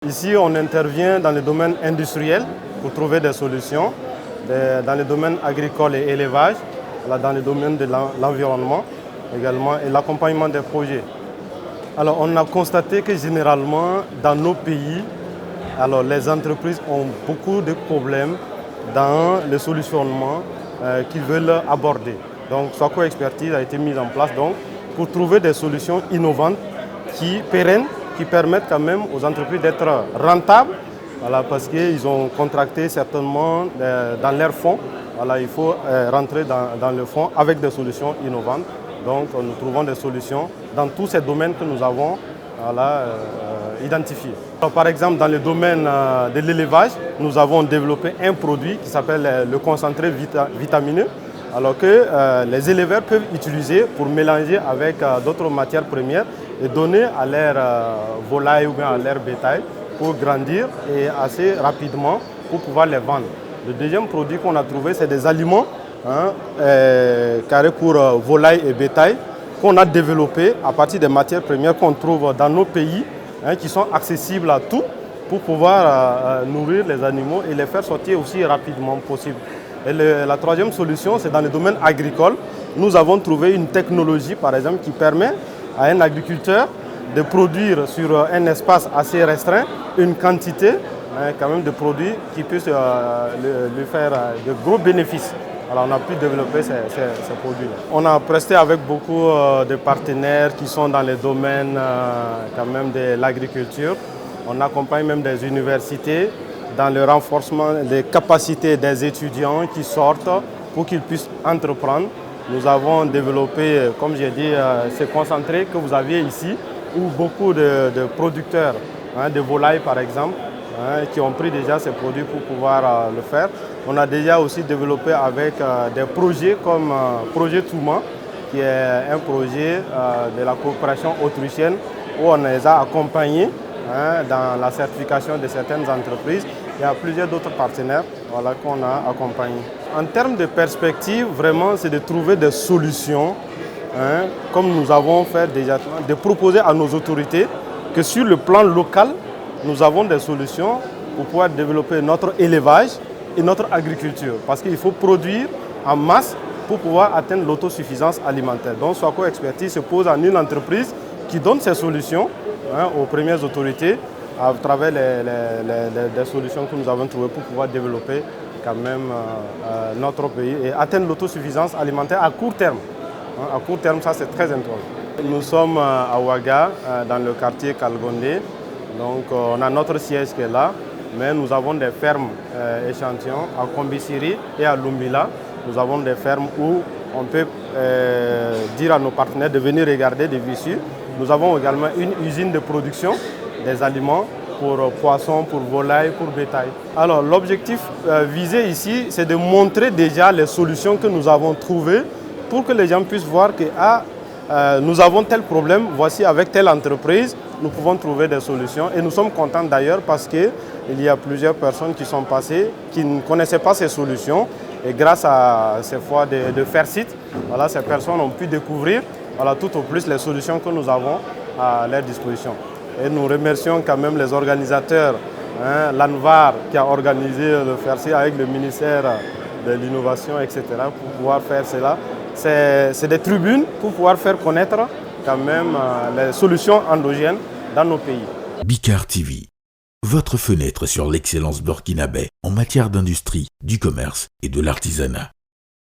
Ici, on intervient dans le domaine industriel pour trouver des solutions, dans le domaine agricole et élevage, dans le domaine de l'environnement également et l'accompagnement des projets. Alors, on a constaté que généralement, dans nos pays, les entreprises ont beaucoup de problèmes dans le solutionnement qu'ils veulent aborder. Donc, Swaco Expertise a été mise en place pour trouver des solutions innovantes pérennes, qui permettent quand même aux entreprises d'être rentables, parce qu'ils ont contracté certainement dans leurs fonds. Il faut rentrer dans le fonds avec des solutions innovantes. Donc nous trouvons des solutions dans tous ces domaines que nous avons identifiés. Par exemple, dans le domaine de l'élevage, nous avons développé un produit qui s'appelle le concentré vitamineux, alors que les éleveurs peuvent utiliser pour mélanger avec d'autres matières premières et donner à leur volaille ou bien à leur bétail pour grandir et assez rapidement pour pouvoir les vendre. Le deuxième produit qu'on a trouvé, c'est des aliments carrés pour volaille et bétail qu'on a développés à partir des matières premières qu'on trouve dans nos pays, qui sont accessibles à tout pour pouvoir nourrir les animaux et les faire sortir aussi rapidement possible. Et la troisième solution, c'est dans le domaine agricole. Nous avons trouvé une technologie, par exemple, qui permet à un agriculteur de produire sur un espace assez restreint une quantité quand même de produits qui puissent lui faire de gros bénéfices. Alors on a pu développer ces produits-là. On a presté avec beaucoup de partenaires qui sont dans les domaines quand même de l'agriculture. On accompagne même des universités dans le renforcement des capacités des étudiants qui sortent pour qu'ils puissent entreprendre. Nous avons développé, comme j'ai dit, ces concentrés que vous aviez ici, où beaucoup de producteurs de volailles par exemple, qui ont pris déjà ces produits pour pouvoir le faire. On a déjà aussi développé avec des projets comme Projet Touma, qui est un projet de la coopération autrichienne où on les a accompagnés dans la certification de certaines entreprises. Il y a plusieurs d'autres partenaires qu'on a accompagnés. En termes de perspective, vraiment, c'est de trouver des solutions, comme nous avons fait déjà, de proposer à nos autorités que sur le plan local, nous avons des solutions pour pouvoir développer notre élevage et notre agriculture. Parce qu'il faut produire en masse pour pouvoir atteindre l'autosuffisance alimentaire. Donc Swaco Expertise se pose en une entreprise qui donne ces solutions aux premières autorités à travers les solutions que nous avons trouvées pour pouvoir développer quand même notre pays et atteindre l'autosuffisance alimentaire à court terme. À court terme, ça c'est très important. Nous sommes à Ouaga, dans le quartier Kalgondé. Donc on a notre siège qui est là, mais nous avons des fermes échantillons à Kombisiri et à Lumbila. Nous avons des fermes où on peut dire à nos partenaires de venir regarder des visu. Nous avons également une usine de production des aliments pour poissons, pour volailles, pour bétail. Alors l'objectif visé ici, c'est de montrer déjà les solutions que nous avons trouvées pour que les gens puissent voir que nous avons tel problème, voici avec telle entreprise, nous pouvons trouver des solutions. Et nous sommes contents d'ailleurs parce qu'il y a plusieurs personnes qui sont passées, qui ne connaissaient pas ces solutions. Et grâce à ces fois de faire site, ces personnes ont pu découvrir tout au plus les solutions que nous avons à leur disposition. Et nous remercions quand même les organisateurs, l'ANVAR qui a organisé le FERCI avec le ministère de l'Innovation, etc. pour pouvoir faire cela. C'est des tribunes pour pouvoir faire connaître quand même les solutions endogènes dans nos pays. Bicart TV, votre fenêtre sur l'excellence burkinabé en matière d'industrie, du commerce et de l'artisanat.